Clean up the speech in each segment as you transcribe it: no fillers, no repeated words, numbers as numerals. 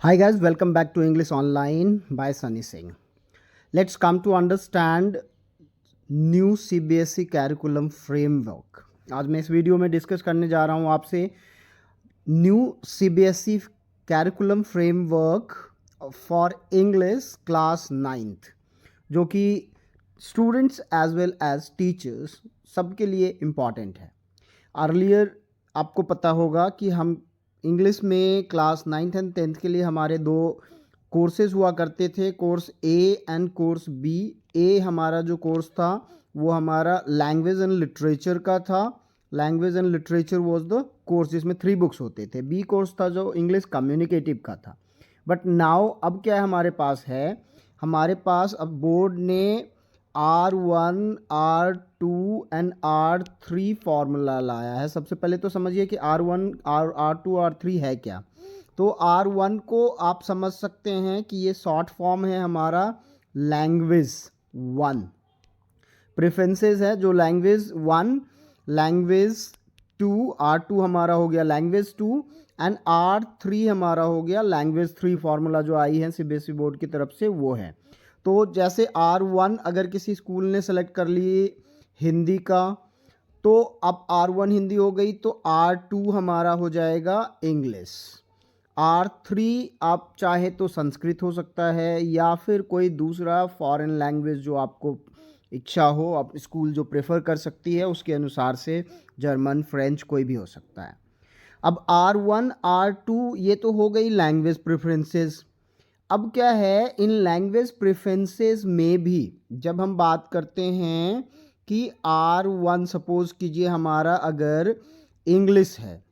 Hi guys, welcome back to English Online by Sunny Singh. Let's come to understand new CBSE curriculum framework. आज मैं इस video में discuss करने जा रहा हूँ आपसे new CBSE curriculum framework for English class 9th, जो कि students as well as teachers सबके लिए इम्पॉर्टेंट है। अर्लियर आपको पता होगा कि हम इंग्लिश में क्लास 9th एंड 10th के लिए हमारे दो कोर्सेज हुआ करते थे, course A and course B. ए हमारा जो कोर्स था वो हमारा लैंग्वेज एंड लिटरेचर का था। Language and literature was the course जिसमें 3 बुक्स होते थे। बी कोर्स था जो इंग्लिश कम्युनिकेटिव का था। बट नाउ अब क्या हमारे पास है, हमारे पास अब बोर्ड ने R1, R2 and R3 formula लाया है। सबसे पहले तो समझिए कि R1, R2, R3 है क्या। तो R1 को आप समझ सकते हैं कि ये शॉर्ट फॉर्म है हमारा लैंग्वेज 1। प्रेफरेंसेस है जो लैंग्वेज 1, लैंग्वेज 2, R2 हमारा हो गया लैंग्वेज 2 एंड R3 हमारा हो गया लैंग्वेज 3। फार्मूला जो आई है सीबीएसई बोर्ड की तरफ से वो है। तो जैसे R1 अगर किसी स्कूल ने सेलेक्ट कर ली हिंदी का, तो अब R1 हिंदी हो गई, तो R2 हमारा हो जाएगा इंग्लिश। R3 आप चाहे तो संस्कृत हो सकता है या फिर कोई दूसरा फॉरेन लैंग्वेज जो आपको इच्छा हो, आप स्कूल जो प्रेफर कर सकती है उसके अनुसार से जर्मन, फ्रेंच कोई भी हो सकता है। अब R1, R2 ये तो हो गई लैंग्वेज प्रेफरेंसेस। अब क्या है, इन लैंग्वेज प्रेफरेंसेस में भी जब हम बात करते हैं कि R1 सपोज कीजिए हमारा अगर इंग्लिश है,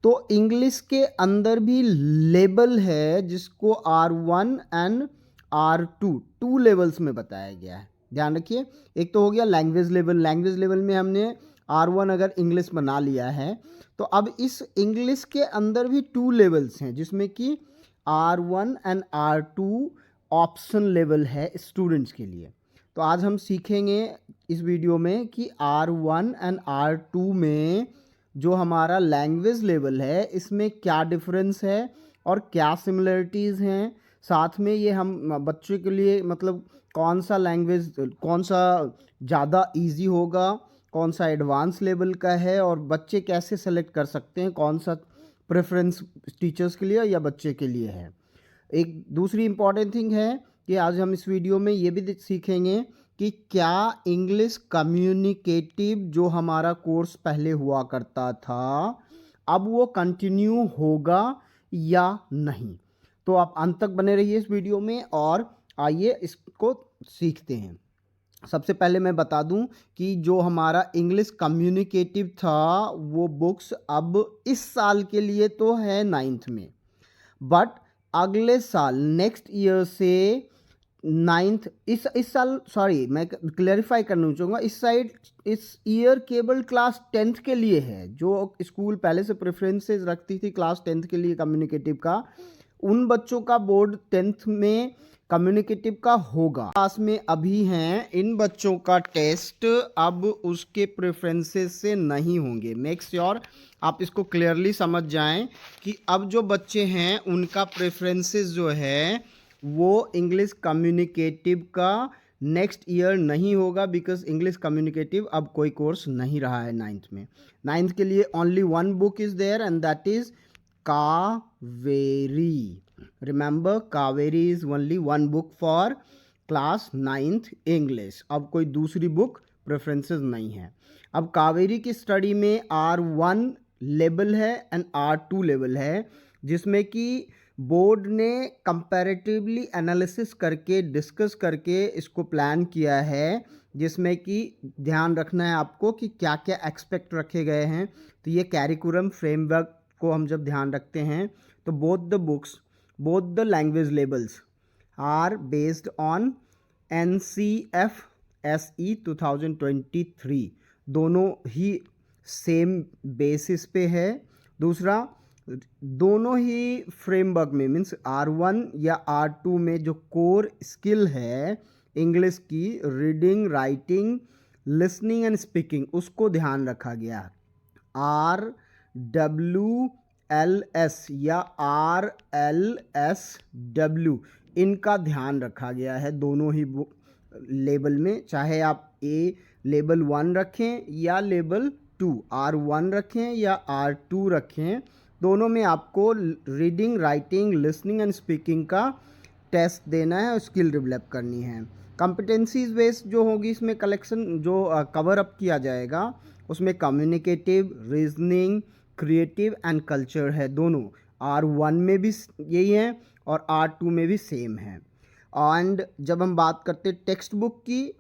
तो इंग्लिश के अंदर भी लेवल है जिसको R1 and R2 two levels में बताया गया है। ध्यान रखिए, एक तो हो गया लैंग्वेज लेवल। लैंग्वेज लेवल में हमने R1 अगर इंग्लिश बना लिया है, तो अब इस इंग्लिश के अंदर भी 2 लेवल्स हैं जिसमें कि R1 and R2 option level है स्टूडेंट्स के लिए। तो आज हम सीखेंगे इस वीडियो में कि R1 एंड R2 में जो हमारा लैंग्वेज लेवल है इसमें क्या डिफरेंस है और क्या सिमिलरिटीज़ हैं। साथ में ये हम बच्चों के लिए मतलब कौन सा लैंग्वेज, कौन सा ज़्यादा इजी होगा, कौन सा एडवांस लेवल का है, और बच्चे कैसे सेलेक्ट कर सकते हैं कौन सा प्रेफरेंस टीचर्स के लिए या बच्चे के लिए है। एक दूसरी इम्पॉर्टेंट थिंग है कि आज हम इस वीडियो में ये भी सीखेंगे कि क्या इंग्लिश कम्युनिकेटिव जो हमारा कोर्स पहले हुआ करता था अब वो कंटिन्यू होगा या नहीं। तो आप अंत तक बने रहिए इस वीडियो में और आइए इसको सीखते हैं। सबसे पहले मैं बता दूं कि जो हमारा इंग्लिश कम्युनिकेटिव था वो बुक्स अब इस साल के लिए तो है 9th में, बट अगले साल नेक्स्ट ईयर से 9th इस साल, सॉरी मैं क्लैरिफाई करना चाहूँगा, इस ईयर केवल क्लास 10th के लिए है। जो स्कूल पहले से प्रेफरेंसेस रखती थी क्लास 10th के लिए कम्युनिकेटिव का, उन बच्चों का बोर्ड 10th में कम्युनिकेटिव का होगा। क्लास में अभी हैं इन बच्चों का टेस्ट अब उसके प्रेफरेंसेस से नहीं होंगे। मेक श्योर आप इसको क्लियरली समझ जाएं कि अब जो बच्चे हैं उनका प्रेफरेंसेस जो है वो इंग्लिश कम्युनिकेटिव का नेक्स्ट ईयर नहीं होगा, बिकॉज इंग्लिश कम्युनिकेटिव अब कोई कोर्स नहीं रहा है 9th में। 9th के लिए only 1 book is there and that is Kaveri. Remember, Kaveri is only 1 book for class 9th English. अब कोई दूसरी बुक प्रेफरेंसेस नहीं है। अब कावेरी की स्टडी में R1 लेवल है एंड R2 लेवल है, जिसमें कि बोर्ड ने कंपैरेटिवली एनालिसिस करके डिस्कस करके इसको प्लान किया है, जिसमें कि ध्यान रखना है आपको कि क्या क्या एक्सपेक्ट रखे गए हैं। तो ये कैरिकुलम फ्रेमवर्क को हम जब ध्यान रखते हैं तो both the books, both the language levels are based on NCFSE 2023, दोनों ही सेम बेसिस पे है। दूसरा, दोनों ही फ्रेमवर्क में मीन्स R1 या R2 में जो कोर स्किल है इंग्लिश की, reading, writing, listening and speaking, उसको ध्यान रखा गया। RWS RLS या RLSW इनका ध्यान रखा गया है दोनों ही लेबल में, चाहे आप लेबल 1 रखें या लेबल 2, R1 रखें या R2 रखें, दोनों में आपको reading, writing, listening and speaking का टेस्ट देना है और स्किल डेवलप करनी है। कॉम्पिटेंसीज बेस्ड जो होगी इसमें कलेक्शन जो कवर अप किया जाएगा उसमें communicative, reasoning, creative and culture है, दोनों R1 में भी यही है और R2 में भी सेम है। एंड जब हम बात करते हैं टेक्स्ट बुक की,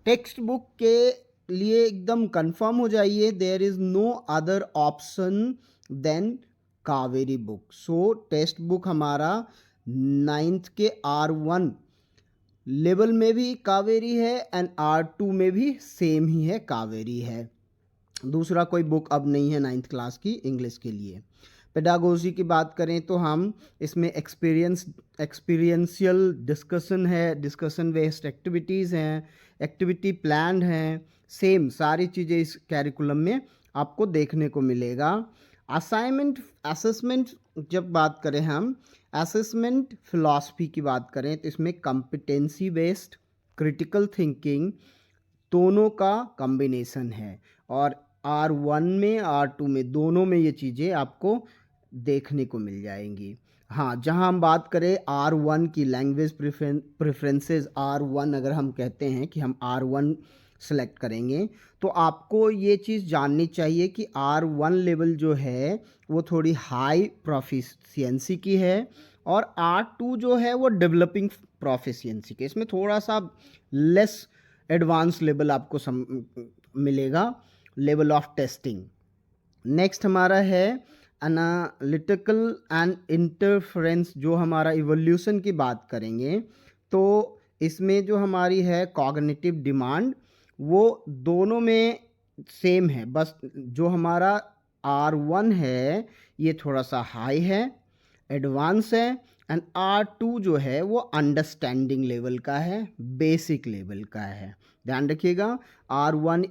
टेक्स्ट बुक के लिए एकदम कंफर्म हो जाइए, there is no other option than Kaveri book. So text book हमारा 9th के R1 लेवल में भी कावेरी है एंड R2 में भी सेम ही है, कावेरी है। दूसरा कोई बुक अब नहीं है 9th क्लास की इंग्लिश के लिए। पेडागोजी की बात करें तो हम इसमें एक्सपीरियंशियल डिस्कशन है, डिस्कशन बेस्ड एक्टिविटीज़ हैं, एक्टिविटी प्लान हैं, सेम सारी चीज़ें इस कैरिकुलम में आपको देखने को मिलेगा। असाइनमेंट, असेसमेंट जब बात करें हम, असेसमेंट फिलॉसफी की बात करें तो इसमें कॉम्पिटेंसी बेस्ड, क्रिटिकल थिंकिंग दोनों का कॉम्बिनेशन है और R1 में R2 में दोनों में ये चीज़ें आपको देखने को मिल जाएंगी। हाँ, जहाँ हम बात करें R1 की लैंग्वेज प्रेफरेंसेस, R1 अगर हम कहते हैं कि हम R1 सेलेक्ट करेंगे तो आपको ये चीज़ जाननी चाहिए कि R1 लेवल जो है वो थोड़ी हाई प्रोफिशिएंसी की है और R2 जो है वो डेवलपिंग प्रोफिशिएंसी के, इसमें थोड़ा सा लेस एडवांस लेवल आपको मिलेगा, लेवल ऑफ टेस्टिंग। नेक्स्ट हमारा है एनालिटिकल एंड इंटरफेरेंस, जो हमारा इवोल्यूशन की बात करेंगे तो इसमें जो हमारी है कॉग्निटिव डिमांड वो दोनों में सेम है, बस जो हमारा R1 है ये थोड़ा सा हाई है, एडवांस है, एंड R2 जो है वो अंडरस्टैंडिंग लेवल का है, बेसिक लेवल का है। ध्यान रखिएगा, R1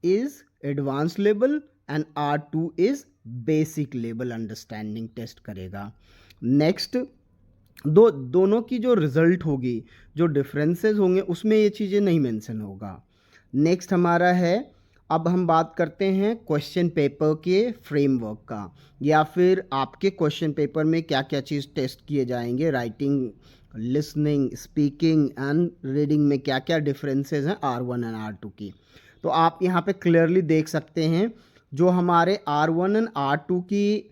is advance level and R2 is basic level understanding test करेगा। नेक्स्ट दोनों की जो रिजल्ट होगी, जो डिफरेंसेस होंगे उसमें ये चीज़ें नहीं मेंशन होगा। नेक्स्ट हमारा है, अब हम बात करते हैं क्वेश्चन पेपर के फ्रेमवर्क का, या फिर आपके क्वेश्चन पेपर में क्या क्या चीज़ टेस्ट किए जाएंगे, writing, listening, speaking and reading में क्या क्या डिफरेंसेस हैं R1 एंड R2 की। तो आप यहाँ पे क्लियरली देख सकते हैं जो हमारे R1 एंड R2 की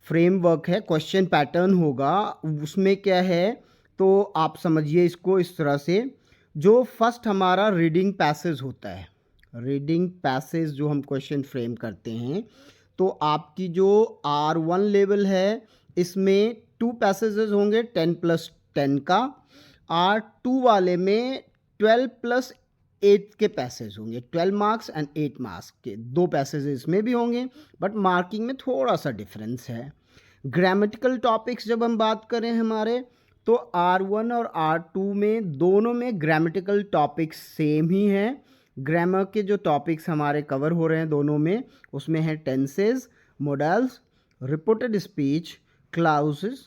फ्रेमवर्क है, क्वेश्चन पैटर्न होगा उसमें क्या है, तो आप समझिए इसको इस तरह से। जो फर्स्ट हमारा रीडिंग पैसेज होता है, रीडिंग पैसेज जो हम क्वेश्चन फ्रेम करते हैं, तो आपकी जो R1 लेवल है इसमें 2 पैसेजेस होंगे 10+10 का, R2 वाले में 12+8 के पैसेज होंगे, 12 मार्क्स एंड 8 मार्क्स के 2 पैसेज इसमें भी होंगे, बट मार्किंग में थोड़ा सा डिफरेंस है। ग्रामेटिकल टॉपिक्स जब हम बात करें हमारे, तो R1 और R2 में दोनों में ग्रामेटिकल टॉपिक्स सेम ही हैं। ग्रामर के जो टॉपिक्स हमारे कवर हो रहे हैं दोनों में, उसमें है tenses, modals, reported speech, clauses,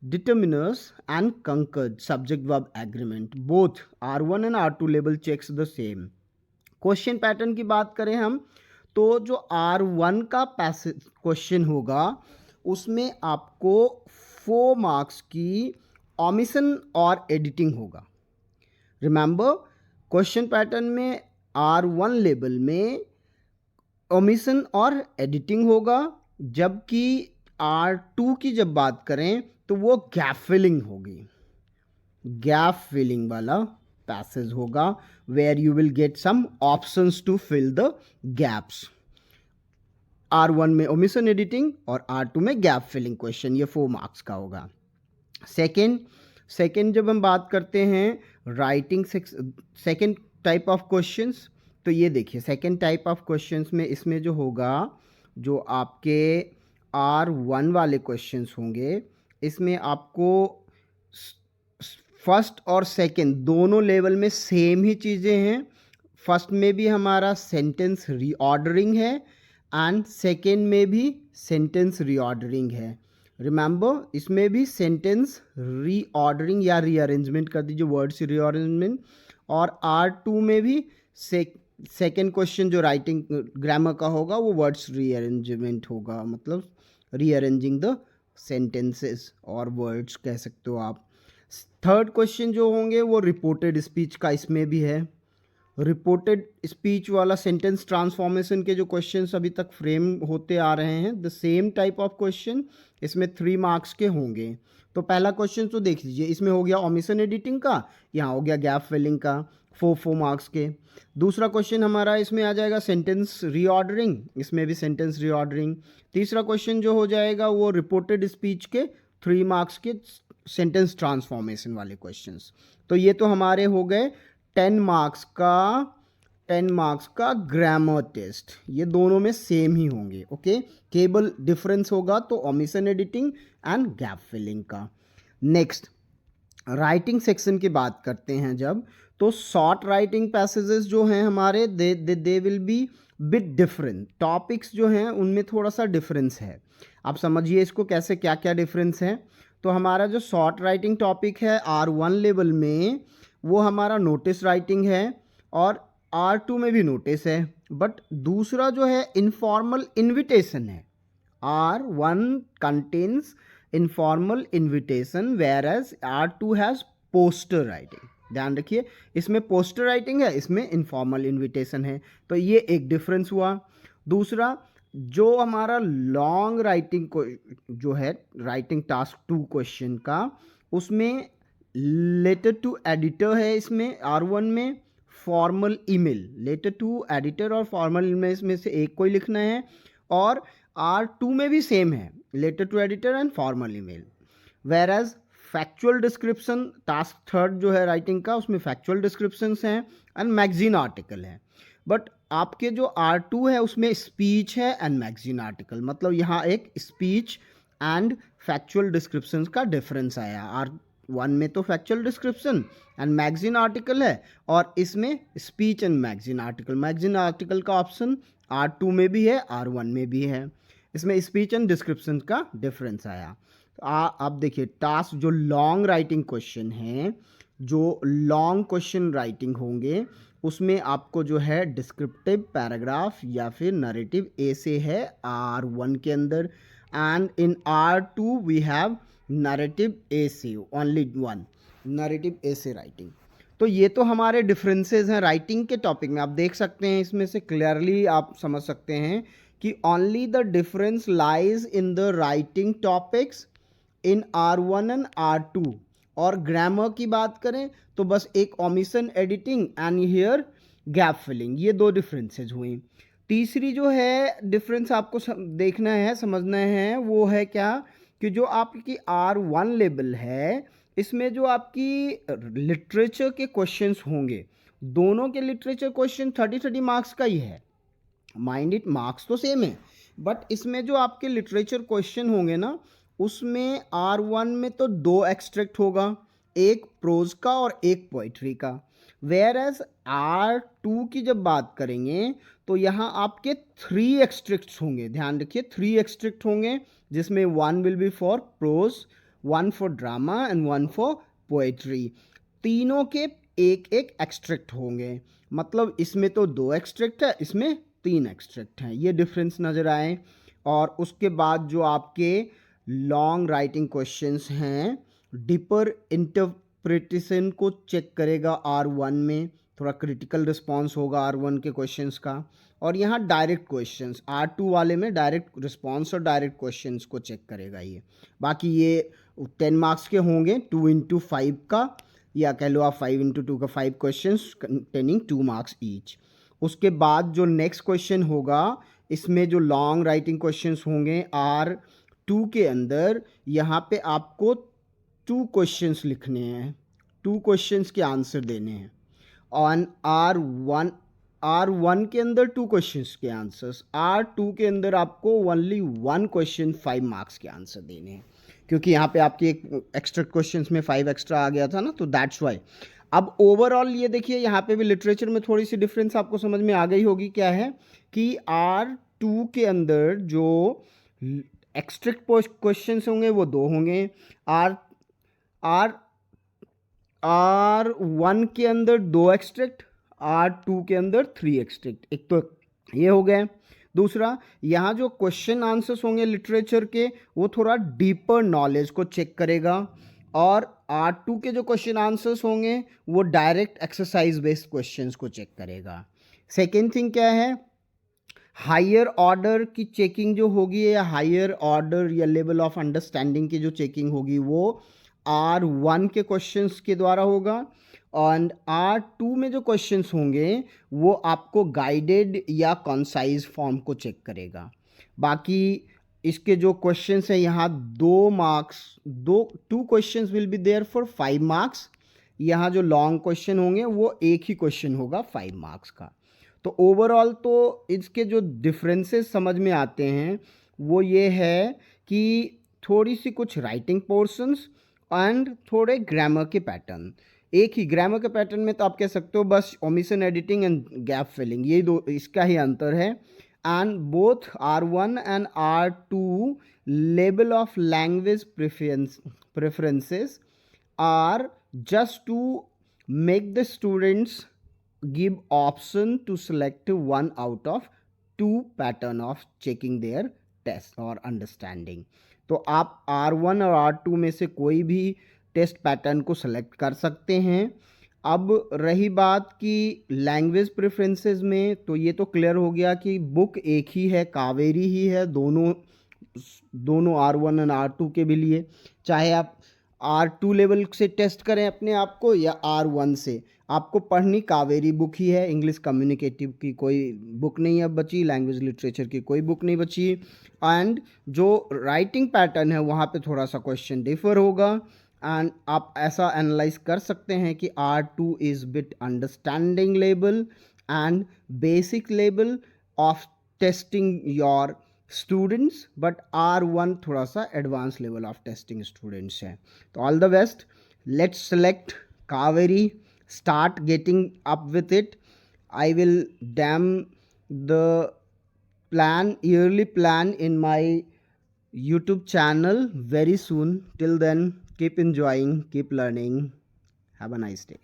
determiners and concord subject verb agreement. Both R1 and R2 level checks the same. Question pattern की बात करें हम, तो जो R1 का पैसेज क्वेश्चन होगा उसमें आपको 4 मार्क्स की ओमिशन और एडिटिंग होगा। रिमेंबर, क्वेश्चन पैटर्न में R1 लेवल में ओमिशन और एडिटिंग होगा, जबकि R2 की जब बात करें तो वो गैप फिलिंग होगी, गैप फिलिंग वाला पैसेज होगा, where you will get some options to fill the gaps. R1 में ओमिशन एडिटिंग और R2 में गैप फिलिंग क्वेश्चन, ये 4 मार्क्स का होगा। सेकेंड जब हम बात करते हैं writing second type of questions, तो ये देखिए सेकेंड टाइप ऑफ क्वेश्चंस में इसमें जो होगा, जो आपके R1 वाले क्वेश्चंस होंगे, इसमें आपको फर्स्ट और सेकेंड दोनों लेवल में सेम ही चीज़ें हैं। फर्स्ट में भी हमारा सेंटेंस रीऑर्डरिंग है एंड सेकेंड में भी सेंटेंस रीऑर्डरिंग है। रिमेंबर, इसमें भी सेंटेंस रीऑर्डरिंग या रीअरेंजमेंट कर दीजिए, वर्ड्स रीअरेंजमेंट। और R2 में भी सेकेंड क्वेश्चन जो राइटिंग ग्रामर का होगा वो वर्ड्स रीअरेंजमेंट होगा, मतलब रीअरेंजिंग द सेंटेंसेस और वर्ड्स कह सकते हो आप। थर्ड क्वेश्चन जो होंगे वो रिपोर्टेड स्पीच का इसमें भी है। रिपोर्टेड स्पीच वाला सेंटेंस ट्रांसफॉर्मेशन के जो क्वेश्चंस अभी तक फ्रेम होते आ रहे हैं, the same type of question इसमें 3 मार्क्स के होंगे। तो पहला क्वेश्चन तो देख लीजिए, इसमें हो गया ओमिशन एडिटिंग का, यहाँ हो गया गैप फिलिंग का, 4 मार्क्स के। दूसरा क्वेश्चन हमारा इसमें आ जाएगा सेंटेंस रीऑर्डरिंग, इसमें भी सेंटेंस रीऑर्डरिंग। तीसरा क्वेश्चन जो हो जाएगा वो रिपोर्टेड स्पीच के 3 मार्क्स के सेंटेंस ट्रांसफॉर्मेशन वाले क्वेश्चंस। तो ये तो हमारे हो गए 10 मार्क्स का ग्रामर टेस्ट। ये दोनों में सेम ही होंगे, ओके। केवल डिफरेंस होगा तो omission editing and gap filling का। नेक्स्ट राइटिंग सेक्शन की बात करते हैं जब, तो शॉर्ट राइटिंग पैसेजेस जो हैं हमारे they will be bit different. Topics जो हैं उनमें थोड़ा सा डिफरेंस है। आप समझिए इसको कैसे, क्या क्या डिफरेंस है। तो हमारा जो शॉर्ट राइटिंग टॉपिक है R1 लेवल में वो हमारा नोटिस राइटिंग है, और R2 में भी नोटिस है। बट दूसरा जो है इनफॉर्मल इन्विटेशन है। R1 contains informal invitation where as R2 has poster writing. ध्यान रखिए, इसमें पोस्टर राइटिंग है, इसमें इनफॉर्मल इन्विटेशन है। तो ये एक डिफरेंस हुआ। दूसरा जो हमारा लॉन्ग राइटिंग को जो है राइटिंग टास्क 2 क्वेश्चन का, उसमें लेटर टू एडिटर है इसमें R1 में, formal email. Letter to editor और फॉर्मल ईमेल में से एक कोई लिखना है। और R2 में भी सेम है, letter to editor and formal email. Where as factual description task 3 जो है राइटिंग का, उसमें फैक्चुअल डिस्क्रिप्शंस हैं एंड मैगजीन आर्टिकल है। बट आपके जो R2 है उसमें स्पीच है एंड मैगजीन आर्टिकल, मतलब यहाँ एक स्पीच एंड फैक्चुअल डिस्क्रिप्शंस का डिफरेंस आया। R1 में तो factual description and magazine article है, और इसमें speech and magazine article. Magazine article का ऑप्शन R2 में भी है, R1 में भी है। इसमें स्पीच एंड डिस्क्रिप्शन का डिफरेंस आया। आप देखिए टास्क जो लॉन्ग राइटिंग क्वेश्चन हैं, जो लॉन्ग क्वेश्चन राइटिंग होंगे उसमें आपको जो है डिस्क्रिप्टिव पैराग्राफ या फिर नरेटिव ऐसे है R1 के अंदर, and in R2 we have narrative essay, only 1 narrative essay writing. तो ये तो हमारे डिफरेंसेस हैं राइटिंग के टॉपिक में। आप देख सकते हैं इसमें से क्लियरली आप समझ सकते हैं कि only the difference lies in the writing topics in R1 and R2। और ग्रामर की बात करें तो बस एक omission editing and here gap filling, ये 2 डिफरेंसेस हुई। तीसरी जो है डिफरेंस आपको देखना है, समझना है, वो है क्या कि जो आपकी R1 लेवल है इसमें जो आपकी लिटरेचर के क्वेश्चंस होंगे, दोनों के लिटरेचर क्वेश्चन 30 मार्क्स का ही है। माइंड इट, मार्क्स तो सेम है, बट इसमें जो आपके लिटरेचर क्वेश्चन होंगे ना, उसमें R1 में तो 2 एक्सट्रैक्ट होगा, एक प्रोज का और एक पोइट्री का। वेयर एज R2 की जब बात करेंगे तो यहाँ आपके 3 एक्सट्रैक्ट्स होंगे। ध्यान रखिए 3 एक्सट्रैक्ट होंगे, जिसमें 1 will be for prose, 1 for drama and 1 for poetry. तीनों के एक एक एक्सट्रैक्ट होंगे, मतलब इसमें तो 2 एक्सट्रैक्ट है, इसमें 3 एक्सट्रैक्ट हैं। ये डिफरेंस नज़र आए। और उसके बाद जो आपके लॉन्ग राइटिंग क्वेश्चंस हैं, डीपर इंटरप्रिटेशन को चेक करेगा R1 में, थोड़ा क्रिटिकल रिस्पांस होगा R1 के क्वेश्चंस का। और यहाँ डायरेक्ट क्वेश्चंस R2 वाले में डायरेक्ट रिस्पांस और डायरेक्ट क्वेश्चंस को चेक करेगा ये। बाकी ये 10 मार्क्स के होंगे, 2 into 5 का, या कह लो आप 5 into 2 का, 5 क्वेश्चंस कंटेनिंग 2 मार्क्स ईच। उसके बाद जो नेक्स्ट क्वेश्चन होगा, इसमें जो लॉन्ग राइटिंग क्वेश्चंस होंगे R2 के अंदर, यहाँ पे आपको 2 क्वेश्चंस लिखने हैं, 2 क्वेश्चंस के आंसर देने हैं। ऑन R1 के अंदर 2 क्वेश्चंस के आंसर्स, R2 के अंदर आपको ओनली 1 क्वेश्चन 5 मार्क्स के आंसर देने हैं, क्योंकि यहाँ पे आपके एक एक्स्ट्रा क्वेश्चंस में 5 एक्स्ट्रा आ गया था ना, तो दैट्स वाई। अब ओवरऑल ये देखिए यहाँ पे भी लिटरेचर में थोड़ी सी डिफरेंस आपको समझ में आ गई होगी। क्या है कि 2 के अंदर जो एक्सट्रैक्ट क्वेश्चंस होंगे वो 2 होंगे। आर आर R1 के अंदर 2 एक्सट्रैक्ट, R2 के अंदर 3 एक्सट्रैक्ट। एक तो ये हो गए। दूसरा, यहाँ जो क्वेश्चन आंसर्स होंगे लिटरेचर के वो थोड़ा डीपर नॉलेज को चेक करेगा, और R2 के जो क्वेश्चन आंसर्स होंगे वो डायरेक्ट एक्सरसाइज बेस्ड क्वेश्चंस को चेक करेगा। सेकेंड थिंग क्या है, हायर ऑर्डर की चेकिंग जो होगी या हायर ऑर्डर या लेवल ऑफ अंडरस्टैंडिंग की जो चेकिंग होगी वो R1 के क्वेश्चंस के द्वारा होगा, और R2 में जो क्वेश्चंस होंगे वो आपको गाइडेड या कॉन्साइज फॉर्म को चेक करेगा। बाकी इसके जो क्वेश्चंस हैं यहाँ 2 marks, 2 questions will be there for 5 marks. यहाँ जो लॉन्ग क्वेश्चन होंगे वो एक ही क्वेश्चन होगा 5 मार्क्स का। तो ओवरऑल तो इसके जो डिफरेंसेस समझ में आते हैं वो ये है कि थोड़ी सी कुछ राइटिंग पोर्शंस एंड थोड़े ग्रामर के पैटर्न। एक ही ग्रामर के पैटर्न में तो आप कह सकते हो बस omission editing and gap filling, ये दो इसका ही अंतर है। And both R1 and R2 level of language preferences are just to make the students give option to select one out of 2 pattern of checking their test or understanding। तो आप R1 और R2 में से कोई भी test pattern को select कर सकते हैं। अब रही बात कि लैंग्वेज प्रेफरेंसेस में, तो ये तो क्लियर हो गया कि बुक एक ही है, कावेरी ही है दोनों R1 और R2 के भी लिए। चाहे आप R2 लेवल से टेस्ट करें अपने आप को या R1 से, आपको पढ़नी कावेरी बुक ही है। इंग्लिश कम्युनिकेटिव की कोई बुक नहीं अब बची, लैंग्वेज लिटरेचर की कोई बुक नहीं बची। एंड जो राइटिंग पैटर्न है वहाँ पे थोड़ा सा क्वेश्चन डिफर होगा, एंड आप ऐसा एनालाइज कर सकते हैं कि R2 is bit understanding level and basic level of testing your students, but R1 थोड़ा सा advance level of testing students है। तो all the best, let's select Kaveri, start getting up with it. I will damn the yearly plan in my YouTube channel very soon. Till then, keep enjoying, keep learning. Have a nice day.